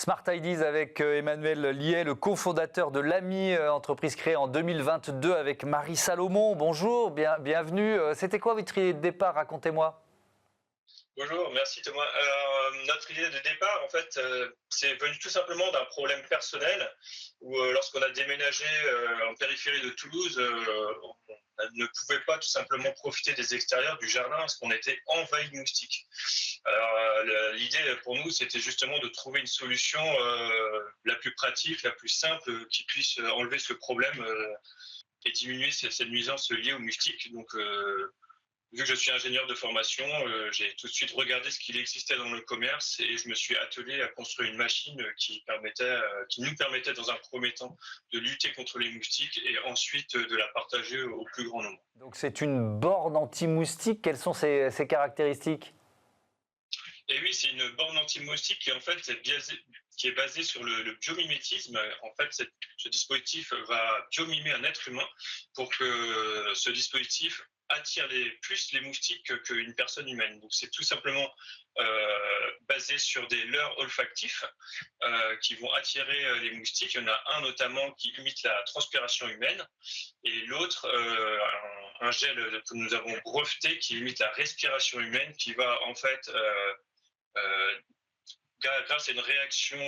Smart Ideas avec Emmanuel Liet, le cofondateur de l'AMI, entreprise créée en 2022 avec Marie Salomon. Bonjour, bienvenue. C'était quoi votre idée de départ? Racontez-moi. Bonjour, merci Thomas. Alors, notre idée de départ, en fait, c'est venu tout simplement d'un problème personnel où lorsqu'on a déménagé en périphérie de Toulouse, on ne pouvait pas tout simplement profiter des extérieurs du jardin parce qu'on était envahi de moustiques. Alors, l'idée pour nous, c'était justement de trouver une solution la plus pratique, la plus simple, qui puisse enlever ce problème et diminuer cette nuisance liée aux moustiques. Donc, vu que je suis ingénieur de formation, j'ai tout de suite regardé ce qu'il existait dans le commerce et je me suis attelé à construire une machine qui nous permettait dans un premier temps de lutter contre les moustiques et ensuite de la partager au plus grand nombre. Donc c'est une borne anti-moustique. Quelles sont ses caractéristiques? Et oui, c'est une borne anti-moustique qui est basée sur le biomimétisme. En fait, ce dispositif va biomimer un être humain pour que ce dispositif attire plus les moustiques qu'une personne humaine. Donc c'est tout simplement basé sur des leurres olfactifs qui vont attirer les moustiques. Il y en a un notamment qui imite la transpiration humaine et l'autre un gel que nous avons breveté qui imite la respiration humaine qui va en fait euh, grâce à une réaction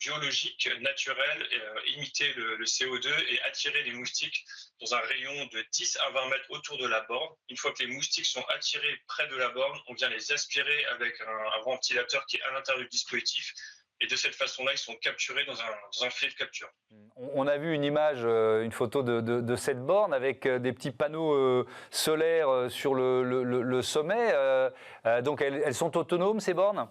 biologique naturelle, imiter le CO2 et attirer les moustiques dans un rayon de 10 à 20 mètres autour de la borne. Une fois que les moustiques sont attirés près de la borne, on vient les aspirer avec un ventilateur qui est à l'intérieur du dispositif. Et de cette façon-là, ils sont capturés dans un filet de capture. On a vu une image, une photo de cette borne avec des petits panneaux solaires sur le sommet. Donc elles sont autonomes, ces bornes?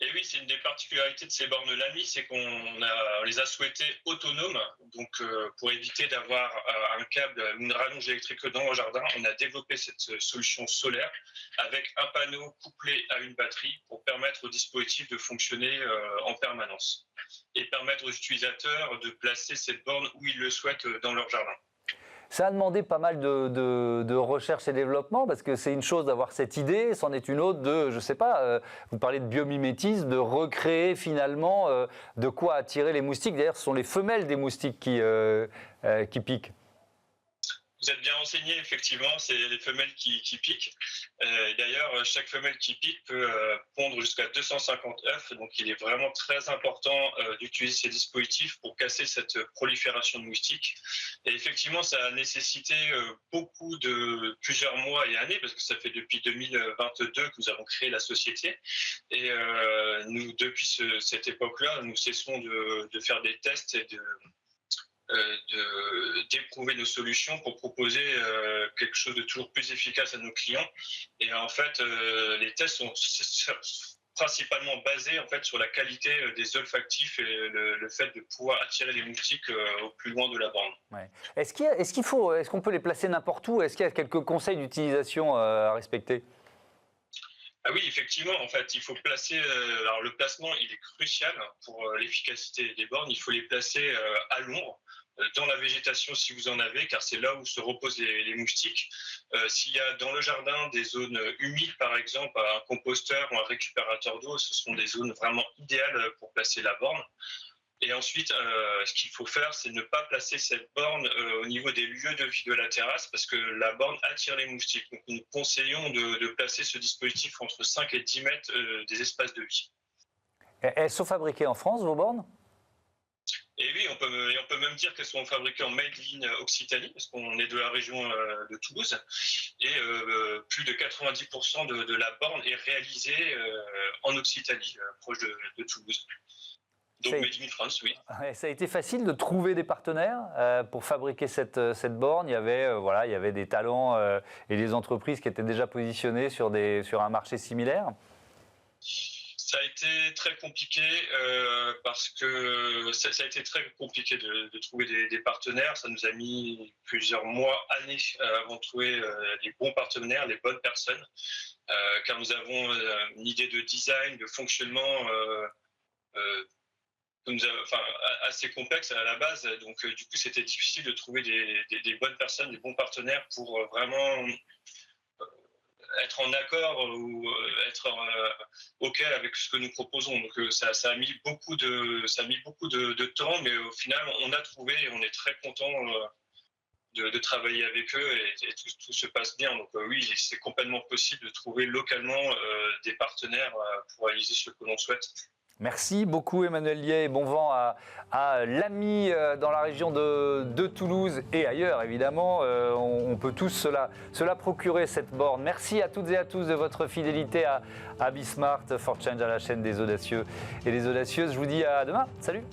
Et oui, c'est une des particularités de ces bornes Lamy, c'est qu'on les a souhaitées autonomes. Donc, pour éviter d'avoir un câble ou une rallonge électrique dans le jardin, on a développé cette solution solaire avec un panneau couplé à une batterie pour permettre au dispositif de fonctionner en permanence et permettre aux utilisateurs de placer cette borne où ils le souhaitent dans leur jardin. Ça a demandé pas mal de recherche et développement, parce que c'est une chose d'avoir cette idée, c'en est une autre de, je sais pas, vous parlez de biomimétisme, de recréer finalement de quoi attirer les moustiques. D'ailleurs, ce sont les femelles des moustiques qui piquent. Vous êtes bien renseigné, effectivement, c'est les femelles qui piquent. D'ailleurs, chaque femelle qui pique peut pondre jusqu'à 250 œufs, donc il est vraiment très important d'utiliser ces dispositifs pour casser cette prolifération de moustiques. Et effectivement, ça a nécessité plusieurs mois et années, parce que ça fait depuis 2022 que nous avons créé la société. Et nous, depuis cette époque-là, nous cessons de faire des tests et d'éprouver nos solutions pour proposer quelque chose de toujours plus efficace à nos clients. Et en fait, les tests sont principalement basés en fait sur la qualité des olfactifs et le fait de pouvoir attirer les moustiques au plus loin de la borne. Ouais. Est-ce qu'on peut les placer n'importe où? Est-ce qu'il y a quelques conseils d'utilisation à respecter? Ah oui, effectivement, en fait, il faut placer. Alors, le placement, il est crucial pour l'efficacité des bornes. Il faut les placer à l'ombre, dans la végétation si vous en avez, car c'est là où se reposent les moustiques. S'il y a dans le jardin des zones humides, par exemple, un composteur ou un récupérateur d'eau, ce sont des zones vraiment idéales pour placer la borne. Et ensuite, ce qu'il faut faire, c'est ne pas placer cette borne au niveau des lieux de vie de la terrasse parce que la borne attire les moustiques. Donc, nous conseillons de placer ce dispositif entre 5 et 10 mètres des espaces de vie. Elles sont fabriquées en France, vos bornes? Et oui, on peut même dire qu'elles sont fabriquées en Made in Occitanie parce qu'on est de la région de Toulouse. Et plus de 90% de la borne est réalisée en Occitanie, proche de Toulouse. Donc Made in France, oui. Ça a été facile de trouver des partenaires pour fabriquer cette borne. Il y avait des talents et des entreprises qui étaient déjà positionnées sur un marché similaire. Ça a été très compliqué parce que ça a été très compliqué de trouver des partenaires. Ça nous a mis plusieurs mois, années avant de trouver les bons partenaires, les bonnes personnes, car nous avons une idée de design, de fonctionnement assez complexe à la base. Donc, du coup, c'était difficile de trouver des bonnes personnes, des bons partenaires pour vraiment être en accord ou être OK avec ce que nous proposons. Donc ça a mis beaucoup de temps, mais au final, on a trouvé et on est très content de travailler avec eux et tout se passe bien. Donc oui, c'est complètement possible de trouver localement des partenaires pour réaliser ce que l'on souhaite. Merci beaucoup Emmanuel Liais et bon vent à l'AMI dans la région de Toulouse et ailleurs évidemment. On peut tous se la procurer cette borne. Merci à toutes et à tous de votre fidélité à Bismart for Change, à la chaîne des audacieux et des audacieuses. Je vous dis à demain. Salut.